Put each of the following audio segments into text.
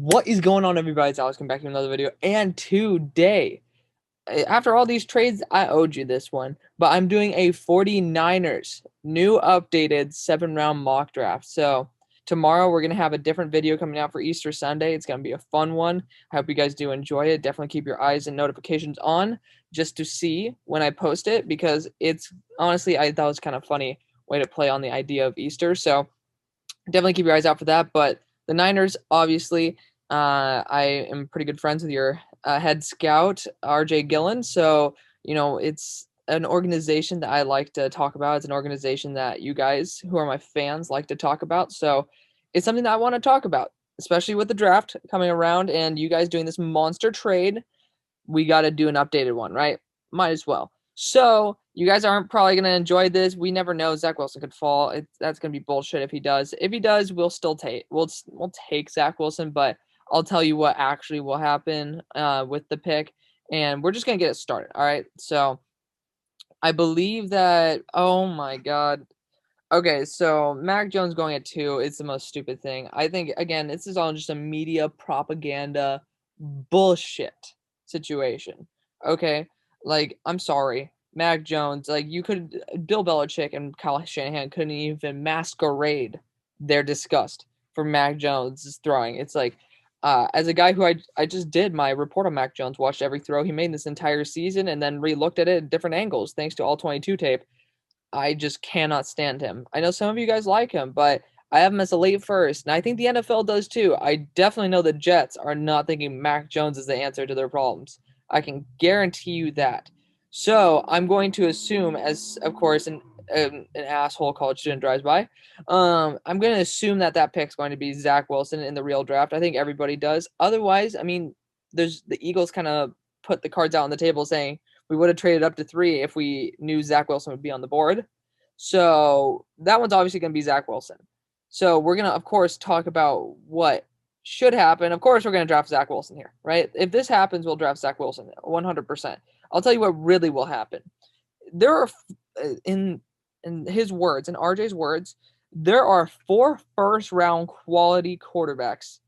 What is going on, everybody? It's Alex coming back to another video. And today, after all these trades, I owed you this one. But I'm doing a 49ers new updated 7-round mock draft. So tomorrow we're going to have a different video coming out for Easter Sunday. It's going to be a fun one. I hope you guys do enjoy it. Definitely keep your eyes and notifications on just to see when I post it, because it's honestly, I thought it was kind of funny way to play on the idea of Easter. So definitely keep your eyes out for that. But the Niners, obviously, I am pretty good friends with your head scout, RJ Gillen. So, it's an organization that I like to talk about. It's an organization that you guys, who are my fans, like to talk about. So it's something that I want to talk about, especially with the draft coming around and you guys doing this monster trade. We got to do an updated one, right? Might as well. So you guys aren't probably going to enjoy this. We never know. Zach Wilson could fall. That's going to be bullshit if he does. If he does, we'll still take we'll take Zach Wilson, but I'll tell you what actually will happen with the pick, and we're just going to get it started. All right. So I believe that. Oh my God. Okay, so Mac Jones going at 2 is the most stupid thing. I think, again, this is all just a media propaganda bullshit situation. Okay? Like, I'm sorry. Mac Jones, like, Bill Belichick and Kyle Shanahan couldn't even masquerade their disgust for Mac Jones' throwing. It's like, as a guy who I just did my report on Mac Jones, watched every throw he made this entire season, and then re-looked at it at different angles thanks to all 22 tape. I just cannot stand him. I know some of you guys like him, but I have him as a late first, and I think the NFL does too. I definitely know the Jets are not thinking Mac Jones is the answer to their problems. I can guarantee you that. So I'm going to assume, as of course an asshole college student drives by, I'm going to assume that pick's going to be Zach Wilson in the real draft. I think everybody does. Otherwise, I mean, there's the Eagles kind of put the cards out on the table saying, we would have traded up to 3 if we knew Zach Wilson would be on the board. So that one's obviously going to be Zach Wilson. So we're going to, of course, talk about what should happen. Of course, we're going to draft Zach Wilson here, right? If this happens, we'll draft Zach Wilson 100%. I'll tell you what really will happen. There are, in his words, in RJ's words, there are 4 first-round quality quarterbacks.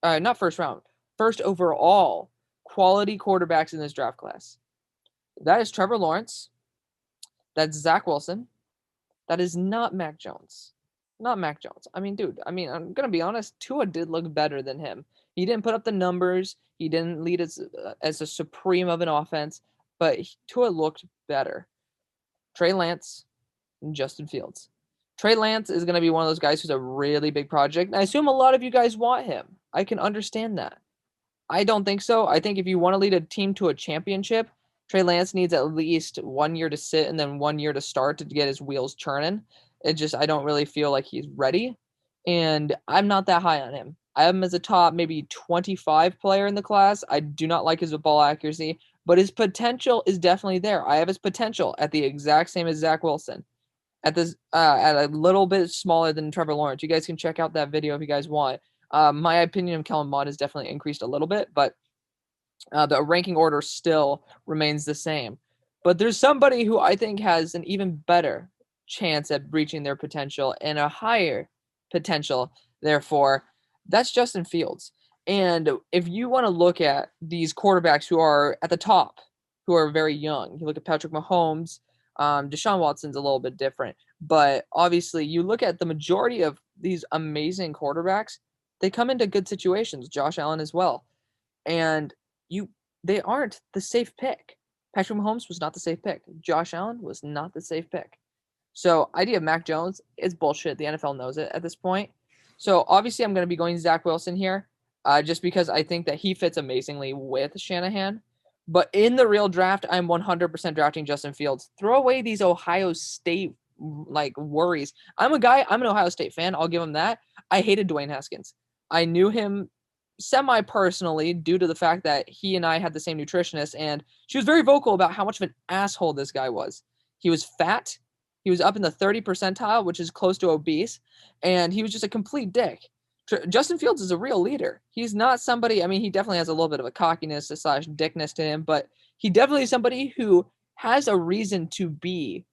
Not first round, first overall quality quarterbacks in this draft class. That is Trevor Lawrence. That's Zach Wilson. That is not Mac Jones. Not Mac Jones. I mean, dude, I'm going to be honest. Tua did look better than him. He didn't put up the numbers. He didn't lead as a supreme of an offense, but Tua looked better. Trey Lance and Justin Fields. Trey Lance is going to be one of those guys who's a really big project. And I assume a lot of you guys want him. I can understand that. I don't think so. I think if you want to lead a team to a championship, Trey Lance needs at least 1 year to sit and then 1 year to start to get his wheels churning. I don't really feel like he's ready. And I'm not that high on him. I have him as a top maybe 25 player in the class. I do not like his ball accuracy, but his potential is definitely there. I have his potential at the exact same as Zach Wilson. At a little bit smaller than Trevor Lawrence. You guys can check out that video if you guys want. My opinion of Kellen Mond has definitely increased a little bit, but the ranking order still remains the same. But there's somebody who I think has an even better chance at reaching their potential and a higher potential, therefore, that's Justin Fields. And if you want to look at these quarterbacks who are at the top, who are very young, you look at Patrick Mahomes, Deshaun Watson's a little bit different. But obviously, you look at the majority of these amazing quarterbacks, they come into good situations, Josh Allen as well. And they aren't the safe pick. Patrick Mahomes was not the safe pick. Josh Allen was not the safe pick. So idea of Mac Jones is bullshit. The NFL knows it at this point. So obviously I'm going to be going Zach Wilson here, just because I think that he fits amazingly with Shanahan. But in the real draft, I'm 100% drafting Justin Fields. Throw away these Ohio State worries. I'm an Ohio State fan. I'll give him that. I hated Dwayne Haskins. I knew him semi-personally due to the fact that he and I had the same nutritionist, and she was very vocal about how much of an asshole this guy was. He was fat. He was up in the 30 percentile, which is close to obese, and he was just a complete dick. Justin Fields is a real leader. He's not somebody, I mean, he definitely has a little bit of a cockiness / dickness to him, but he definitely is somebody who has a reason to be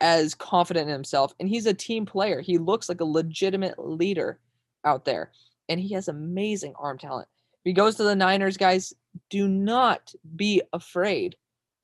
as confident in himself, and he's a team player. He looks like a legitimate leader out there. and he has amazing arm talent. If he goes to the Niners, guys, do not be afraid.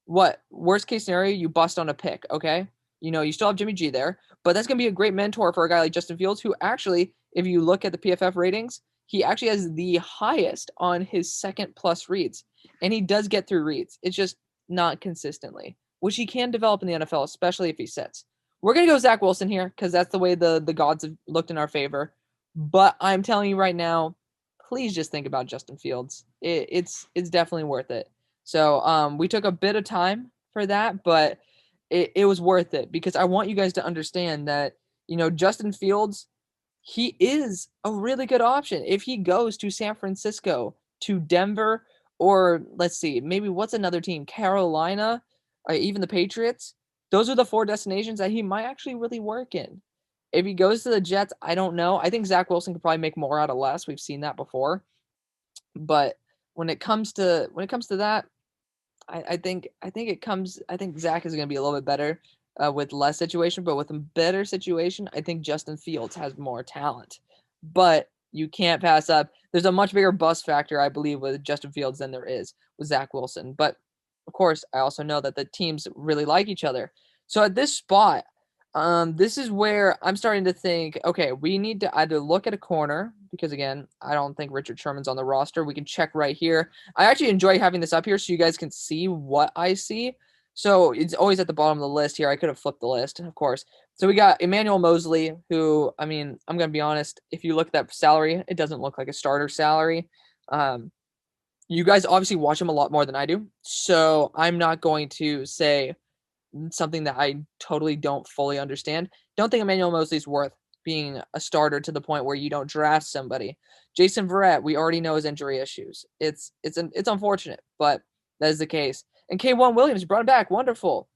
What worst case scenario, you bust on a pick, okay? You still have Jimmy G there, but that's going to be a great mentor for a guy like Justin Fields, who actually, if you look at the PFF ratings, he actually has the highest on his second plus reads, and he does get through reads. It's just not consistently, which he can develop in the NFL, especially if he sits. We're going to go Zack Wilson here because that's the way the gods have looked in our favor. But I'm telling you right now, please just think about Justin Fields. It's definitely worth it. So we took a bit of time for that, but it was worth it because I want you guys to understand that, Justin Fields, he is a really good option. If he goes to San Francisco, to Denver, or let's see, maybe what's another team? Carolina, or even the Patriots. Those are the 4 destinations that he might actually really work in. If he goes to the Jets, I don't know. I think Zack Wilson could probably make more out of less. We've seen that before. But when it comes to that, I think Zack is going to be a little bit better with less situation, but with a better situation, I think Justin Fields has more talent. But you can't pass up. There's a much bigger bust factor, I believe, with Justin Fields than there is with Zack Wilson. But of course, I also know that the teams really like each other. So at this spot, this is where I'm starting to think, okay, we need to either look at a corner because, again, I don't think Richard Sherman's on the roster. We can check right here. I actually enjoy having this up here so you guys can see what I see. So it's always at the bottom of the list here. I could have flipped the list, of course. So we got Emmanuel Mosley, who, I mean, I'm going to be honest. If you look at that salary, it doesn't look like a starter salary. You guys obviously watch him a lot more than I do. So I'm not going to say something that I totally don't fully understand. Don't think Emmanuel Mosley's worth being a starter to the point where you don't draft somebody. Jason Verrett, we already know his injury issues. It's unfortunate, but that is the case. And K1 Williams brought him back. Wonderful.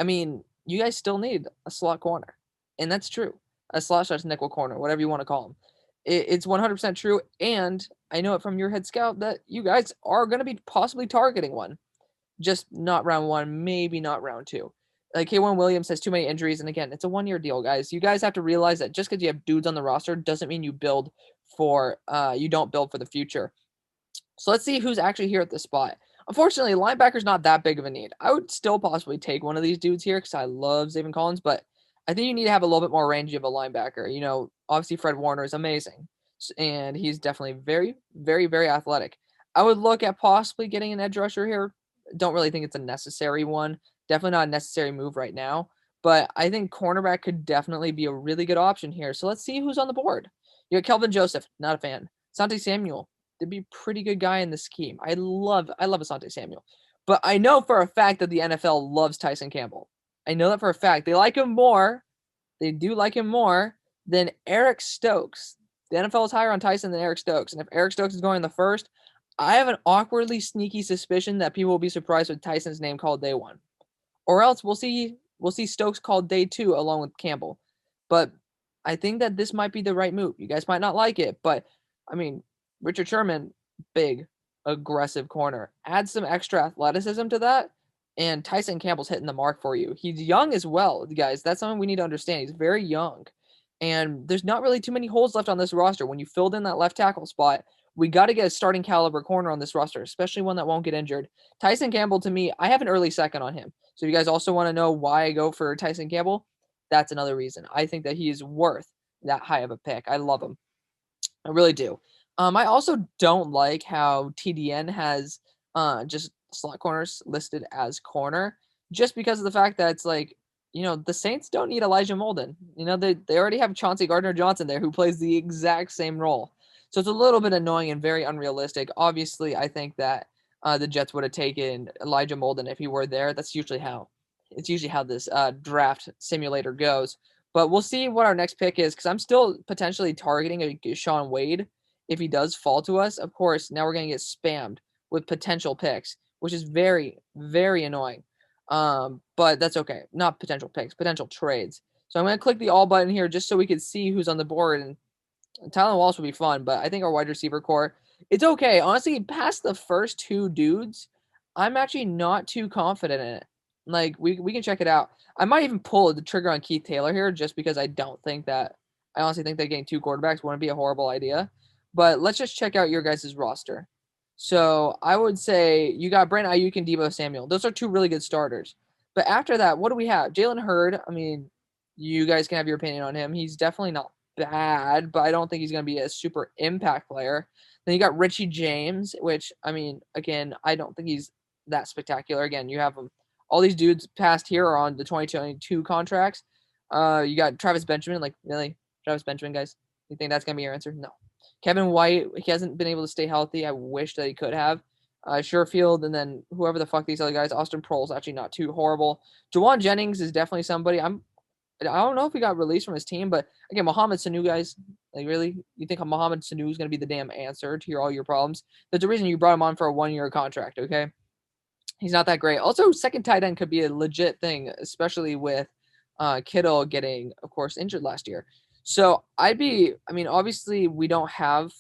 I mean, you guys still need a slot corner, and that's true. A slot/nickel corner, whatever you want to call him. It's 100% true, and I know it from your head scout that you guys are going to be possibly targeting one. Just not round 1, maybe not round 2. Like K1 Williams has too many injuries, and again, it's a 1-year deal, guys. You guys have to realize that just because you have dudes on the roster doesn't mean you don't build for the future. So let's see who's actually here at this spot. Unfortunately, linebacker's not that big of a need. I would still possibly take one of these dudes here because I love Zaven Collins, but I think you need to have a little bit more range of a linebacker. Obviously Fred Warner is amazing, and he's definitely very, very, very athletic. I would look at possibly getting an edge rusher here. Don't really think it's a necessary one. Definitely not a necessary move right now. But I think cornerback could definitely be a really good option here. So let's see who's on the board. You got Kelvin Joseph, not a fan. Asante Samuel, to be a pretty good guy in the scheme. I love Asante Samuel. But I know for a fact that the NFL loves Tyson Campbell. I know that for a fact. They like him more. They do like him more than Eric Stokes. The NFL is higher on Tyson than Eric Stokes. And if Eric Stokes is going in the first, I have an awkwardly sneaky suspicion that people will be surprised with Tyson's name called day 1. Or else we'll see Stokes called day 2 along with Campbell. But I think that this might be the right move. You guys might not like it, but I mean, Richard Sherman, big, aggressive corner. Add some extra athleticism to that, and Tyson Campbell's hitting the mark for you. He's young as well, guys. That's something we need to understand. He's very young. And there's not really too many holes left on this roster. When you filled in that left tackle spot, we got to get a starting caliber corner on this roster, especially one that won't get injured. Tyson Campbell, to me, I have an early second on him. So if you guys also want to know why I go for Tyson Campbell, that's another reason. I think that he is worth that high of a pick. I love him. I really do. I also don't like how TDN has just slot corners listed as corner, just because of the fact that it's like, the Saints don't need Elijah Molden. They already have Chauncey Gardner-Johnson there who plays the exact same role. So it's a little bit annoying and very unrealistic. Obviously, I think that the Jets would have taken Elijah Molden if he were there. That's usually how this draft simulator goes. But we'll see what our next pick is because I'm still potentially targeting a Shaun Wade if he does fall to us. Of course, now we're going to get spammed with potential picks, which is very, very annoying. But that's okay. Not potential picks, potential trades. So I'm going to click the all button here just so we can see who's on the board. And Tylan Wallace would be fun, but I think our wide receiver core, it's okay. Honestly, past the first 2 dudes, I'm actually not too confident in it. Like, we can check it out. I might even pull the trigger on Keith Taylor here just because I honestly think that getting 2 quarterbacks wouldn't be a horrible idea. But let's just check out your guys' roster. So I would say you got Brandon Ayuk and Deebo Samuel. Those are two really good starters. But after that, what do we have? Jalen Hurd. I mean, you guys can have your opinion on him. He's definitely not bad, but I don't think he's going to be a super impact player. Then you got Richie James, which, I mean, again, I don't think he's that spectacular. Again, you have him. All these dudes past here are on the 2022 contracts. You got Travis Benjamin. Like, really? Travis Benjamin, guys? You think that's going to be your answer? No. Kevin White, he hasn't been able to stay healthy. I wish that he could have. Sherfield, and then whoever the fuck these other guys. Austin Proehl's actually not too horrible. Jawan Jennings is definitely somebody. I don't know if he got released from his team, but again, Mohamed Sanu, guys, like really, you think Mohamed Sanu is going to be the damn answer to all your problems? There's a reason you brought him on for a 1-year contract. Okay, he's not that great. Also, second tight end could be a legit thing, especially with Kittle getting, of course, injured last year. So I mean, obviously we don't have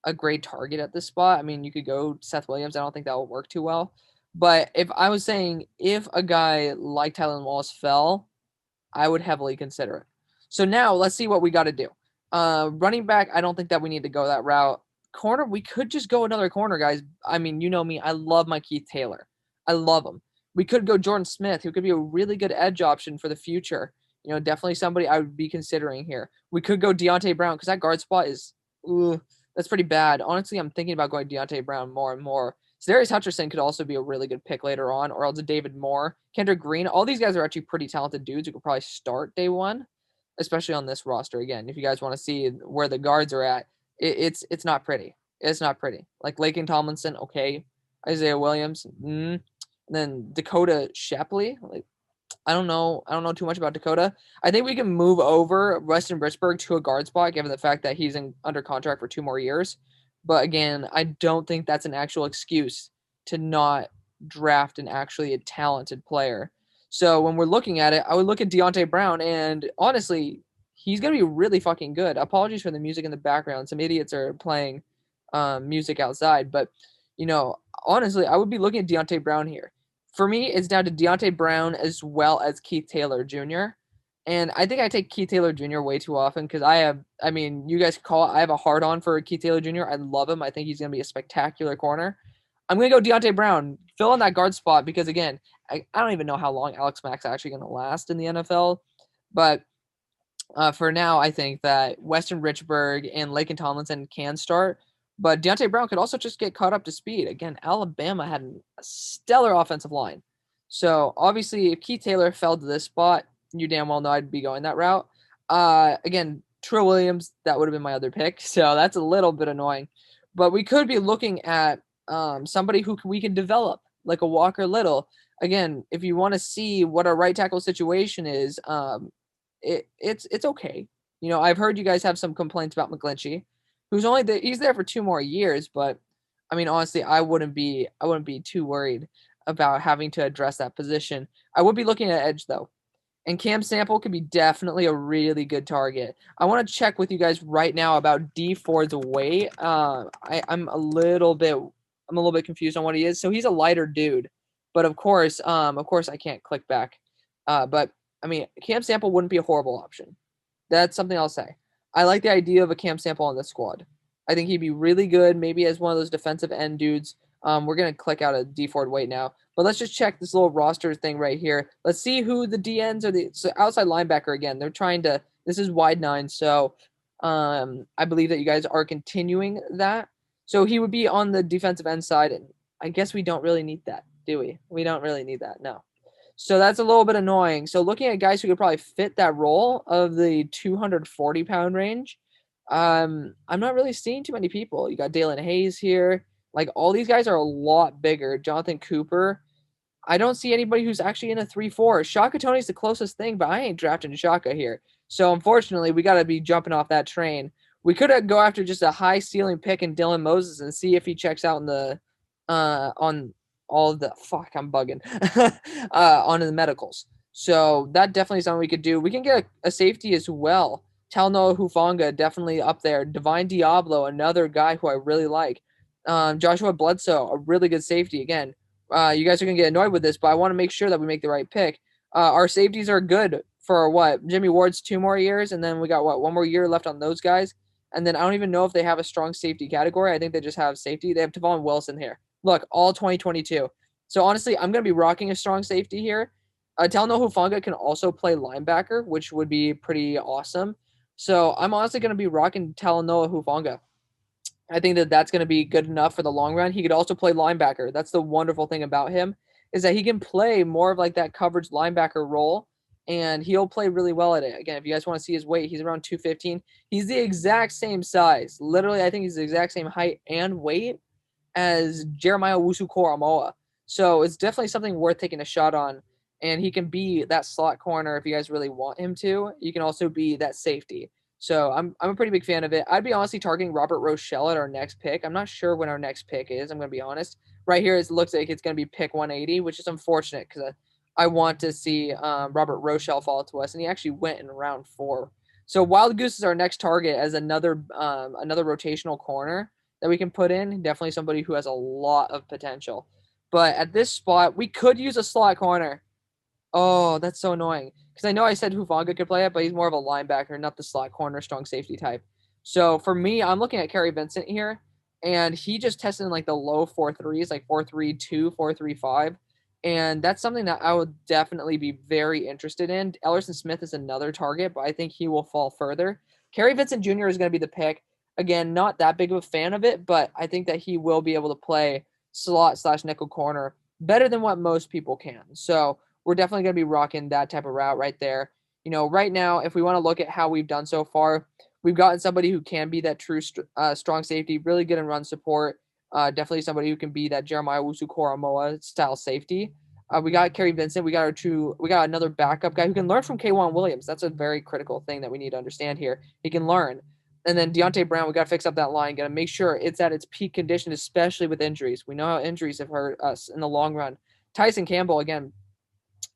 a great target at this spot. I mean, you could go Seth Williams. I don't think that will work too well. But if I was saying if a guy like Tylan Wallace fell, I would heavily consider it. So now let's see what we got to do. Running back, I don't think that we need to go that route. Corner, we could just go another corner, guys. I mean, you know me. I love my Keith Taylor. I love him. We could go Jordan Smith, who could be a really good edge option for the future. You know, definitely somebody I would be considering here. We could go Deontay Brown because that guard spot is, that's pretty bad. Honestly, I'm thinking about going Deontay Brown more and more. Darius Hutcherson could also be a really good pick later on, or else David Moore, Kendrick Green. All these guys are actually pretty talented dudes who could probably start day one, especially on this roster. Again, if you guys want to see where the guards are at, it's not pretty. It's not pretty. Like Laken Tomlinson, okay. Isaiah Williams, and then Dakota Shapley. Like, I don't know too much about Dakota. I think we can move over Weston Richburg to a guard spot, given the fact that he's under contract for 2 more years. But again, I don't think that's an actual excuse to not draft an actually a talented player. So when we're looking at it, I would look at Deontay Brown, and honestly, he's going to be really fucking good. Apologies for the music in the background. Some idiots are playing music outside. But, you know, honestly, I would be looking at Deontay Brown here. For me, it's down to Deontay Brown as well as Keith Taylor Jr. And I think I take Keith Taylor Jr. way too often because I mean, you guys call it, I have a hard on for Keith Taylor Jr. I love him. I think he's going to be a spectacular corner. I'm going to go Deontay Brown, fill in that guard spot because, again, I don't even know how long Alex Mack's actually going to last in the NFL. But for now, I think that Weston Richburg and Laken Tomlinson can start. But Deontay Brown could also just get caught up to speed. Again, Alabama had a stellar offensive line. So, obviously, if Keith Taylor fell to this spot, you damn well know I'd be going that route. Again, Trill Williams, that would have been my other pick. So, that's a little bit annoying. But we could be looking at somebody who we can develop, like a Walker Little. Again, if you want to see what our right tackle situation is, it's okay. You know, I've heard you guys have some complaints about McGlinchey, who's he's there for 2 more years, but I mean, honestly, I wouldn't be too worried about having to address that position. I would be looking at edge though. And Cam Sample could be definitely a really good target. I want to check with you guys right now about D Ford's weight. I'm a little bit confused on what he is. So he's a lighter dude, but of course I can't click back. But I mean, Cam Sample wouldn't be a horrible option. That's something I'll say. I like the idea of a Cam Sample on this squad. I think he'd be really good, maybe as one of those defensive end dudes. We're going to click out a D Ford weight now. But let's just check this little roster thing right here. Let's see who the DNs are. So outside linebacker, again, they're trying to – this is wide 9. So I believe that you guys are continuing that. So he would be on the defensive end side. And I guess we don't really need that, do we? We don't really need that, no. So that's a little bit annoying. So looking at guys who could probably fit that role of the 240-pound range, I'm not really seeing too many people. You got Dalen Hayes here. Like, all these guys are a lot bigger. Jonathan Cooper. I don't see anybody who's actually in a 3-4. Shaka Tony's the closest thing, but I ain't drafting Shaka here. So, unfortunately, we got to be jumping off that train. We could go after just a high ceiling pick in Dylan Moses and see if he checks out in the on all of the I'm bugging on the medicals. So that definitely is something we could do. We can get a safety as well. Talnoa Hufanga definitely up there. Divine Diablo, another guy who I really like. Joshua Bledsoe, a really good safety. Again, you guys are going to get annoyed with this, but I want to make sure that we make the right pick. Our safeties are good for what? Jimmy Ward's 2 more years, and then we got 1 more year left on those guys. And then I don't even know if they have a strong safety category. I think they just have safety. They have Tavon Wilson here. Look, all 2022. So honestly, I'm going to be rocking a strong safety here. Talanoa Hufanga can also play linebacker, which would be pretty awesome. So I'm honestly going to be rocking Talanoa Hufanga. I think that that's going to be good enough for the long run. He could also play linebacker. That's the wonderful thing about him is that he can play more of like that coverage linebacker role, and he'll play really well at it. Again, if you guys want to see his weight, he's around 215. He's the exact same size. Literally, I think he's the exact same height and weight as Jeremiah Owusu-Koramoah. So it's definitely something worth taking a shot on. And he can be that slot corner if you guys really want him to. You can also be that safety. So I'm a pretty big fan of it. I'd be honestly targeting Robert Rochelle at our next pick. I'm not sure when our next pick is. I'm going to be honest. Right here, it looks like it's going to be pick 180, which is unfortunate because I want to see Robert Rochelle fall to us, and he actually went in round 4. So Wild Goose is our next target as another rotational corner that we can put in. Definitely somebody who has a lot of potential. But at this spot, we could use a slot corner. Oh, that's so annoying. Because I know I said Hufanga could play it, but he's more of a linebacker, not the slot corner, strong safety type. So for me, I'm looking at Kerry Vincent here, and he just tested in like the low 4.3s, like 4.32, 4.35. And that's something that I would definitely be very interested in. Ellerson Smith is another target, but I think he will fall further. Kerry Vincent Jr. is going to be the pick. Again, not that big of a fan of it, but I think that he will be able to play slot / nickel corner better than what most people can. So we're definitely going to be rocking that type of route right there. You know, right now, if we want to look at how we've done so far, we've gotten somebody who can be that true strong safety, really good in run support. Definitely somebody who can be that Jeremiah Owusu-Koramoah style safety. We got Kerry Vincent. We got another backup guy who can learn from K'Wan Williams. That's a very critical thing that we need to understand here. He can learn. And then Deontay Brown, we got to fix up that line. Got to make sure it's at its peak condition, especially with injuries. We know how injuries have hurt us in the long run. Tyson Campbell, again,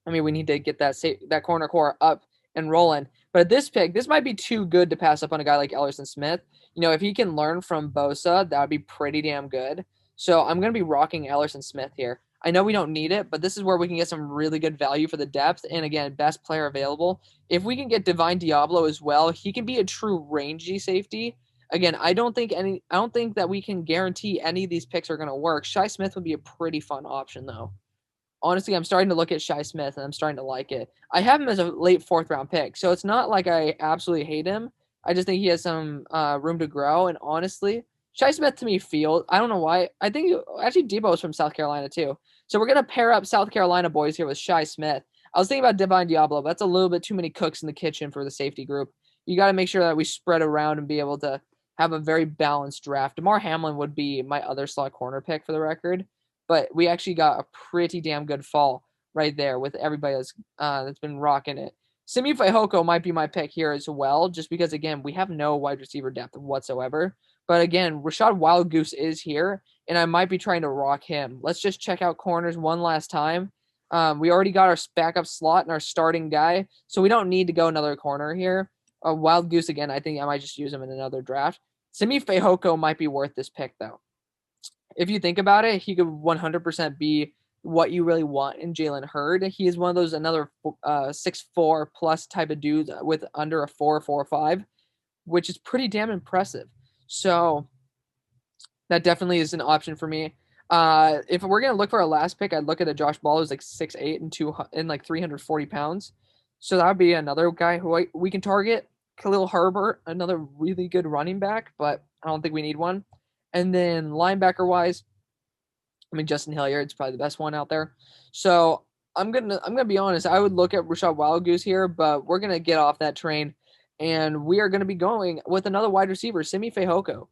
I mean, we need to get that corner core up and rolling. But at this pick, this might be too good to pass up on a guy like Ellerson Smith. You know, if he can learn from Bosa, that would be pretty damn good. So I'm going to be rocking Ellerson Smith here. I know we don't need it, but this is where we can get some really good value for the depth. And again, best player available. If we can get Divine Diablo as well, he can be a true rangy safety. Again, I don't think that we can guarantee any of these picks are going to work. Shi Smith would be a pretty fun option, though. Honestly, I'm starting to look at Shi Smith, and I'm starting to like it. I have him as a late 4th-round pick, so it's not like I absolutely hate him. I just think he has some room to grow, and honestly, Shi Smith to me feels, I don't know why. I think, actually, Debo is from South Carolina, too. So we're going to pair up South Carolina boys here with Shi Smith. I was thinking about Divine Diablo, but that's a little bit too many cooks in the kitchen for the safety group. You got to make sure that we spread around and be able to have a very balanced draft. DeMar Hamlin would be my other slot corner pick for the record. But we actually got a pretty damn good fall right there with everybody that's been rocking it. Simi Fehoko might be my pick here as well, just because, again, we have no wide receiver depth whatsoever. But, again, Rashad Wild Goose is here, and I might be trying to rock him. Let's just check out corners one last time. We already got our backup slot and our starting guy, so we don't need to go another corner here. Wild Goose, again, I think I might just use him in another draft. Simi Fehoko might be worth this pick, though. If you think about it, he could 100% be what you really want in Jalen Hurd. He is one of those another 6'4" plus type of dudes with under a 4.45, which is pretty damn impressive. So that definitely is an option for me. If we're gonna look for a last pick, I'd look at a Josh Ball who's like 6'8" and like 340 pounds. So that would be another guy who we can target. Khalil Herbert, another really good running back, but I don't think we need one. And then linebacker-wise, I mean, Justin Hilliard's probably the best one out there. So I'm gonna be honest. I would look at Rashad Wild Goose here, but we're gonna get off that train, and we are gonna be going with another wide receiver, Simi Fehoko.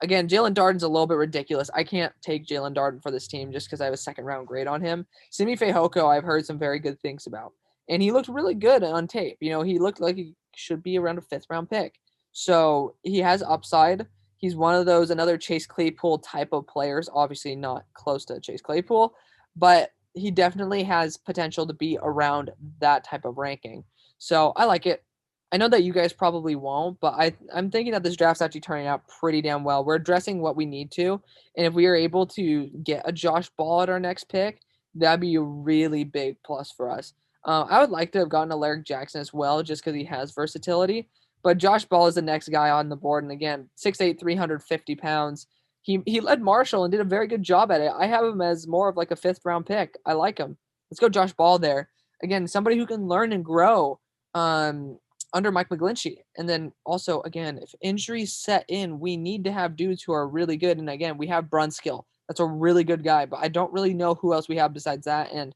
Again, Jalen Darden's a little bit ridiculous. I can't take Jalen Darden for this team just because I have a 2nd-round grade on him. Simi Fehoko, I've heard some very good things about, and he looked really good on tape. You know, he looked like he should be around a 5th-round pick. So he has upside. He's one of those, another Chase Claypool type of players, obviously not close to Chase Claypool, but he definitely has potential to be around that type of ranking. So I like it. I know that you guys probably won't, but I'm thinking that this draft's actually turning out pretty damn well. We're addressing what we need to, and if we are able to get a Josh Ball at our next pick, that'd be a really big plus for us. I would like to have gotten a Larry Jackson as well, just because he has versatility. But Josh Ball is the next guy on the board. And again, 6'8", 350 pounds. He led Marshall and did a very good job at it. I have him as more of like a 5th-round pick. I like him. Let's go Josh Ball there. Again, somebody who can learn and grow under Mike McGlinchey. And then also, again, if injuries set in, we need to have dudes who are really good. And again, we have Brunskill. That's a really good guy, but I don't really know who else we have besides that. And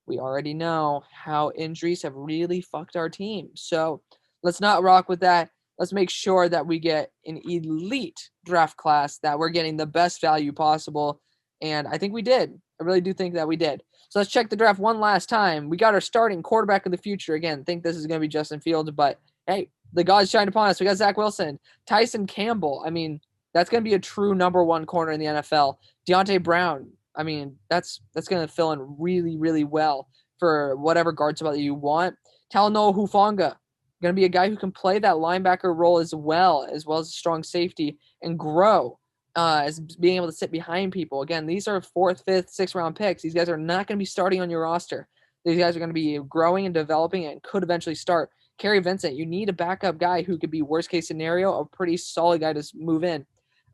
we already know how injuries have really fucked our team. So let's not rock with that. Let's make sure that we get an elite draft class, that we're getting the best value possible. And I think we did. I really do think that we did. So let's check the draft one last time. We got our starting quarterback of the future. Again, think this is going to be Justin Fields, but hey, the gods shined upon us. We got Zack Wilson, Tyson Campbell. I mean, that's going to be a true number 1 corner in the NFL. Deontay Brown. I mean, that's going to fill in really, really well for whatever guard spot that you want. Talanoa Hufanga, going to be a guy who can play that linebacker role as well as a strong safety and grow as being able to sit behind people. Again, these are 4th, 5th, 6th-round picks. These guys are not going to be starting on your roster. These guys are going to be growing and developing and could eventually start. Kerry Vincent, you need a backup guy who could be worst-case scenario, a pretty solid guy to move in.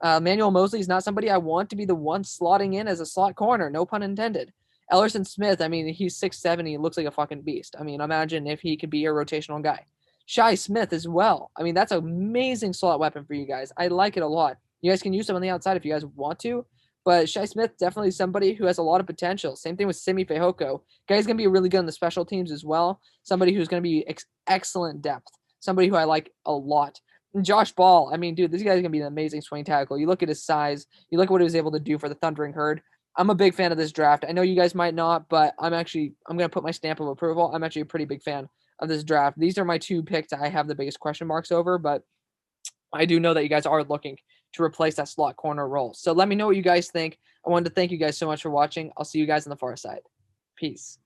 Emmanuel Mosley is not somebody I want to be the one slotting in as a slot corner, no pun intended. Ellerson Smith, I mean, he's 6'7", he looks like a fucking beast. I mean, imagine if he could be a rotational guy. Shi Smith as well. I mean, that's an amazing slot weapon for you guys. I like it a lot. You guys can use him on the outside if you guys want to, but Shi Smith definitely somebody who has a lot of potential. Same thing with Simi Fehoko. Guy's going to be really good in the special teams as well. Somebody who's going to be excellent depth. Somebody who I like a lot. And Josh Ball, I mean, dude, this guy's going to be an amazing swing tackle. You look at his size. You look at what he was able to do for the Thundering Herd. I'm a big fan of this draft. I know you guys might not, but I'm going to put my stamp of approval. I'm actually a pretty big fan of this draft. These are my 2 picks I have the biggest question marks over, but I do know that you guys are looking to replace that slot corner role. So let me know what you guys think. I wanted to thank you guys so much for watching. I'll see you guys on the far side. Peace.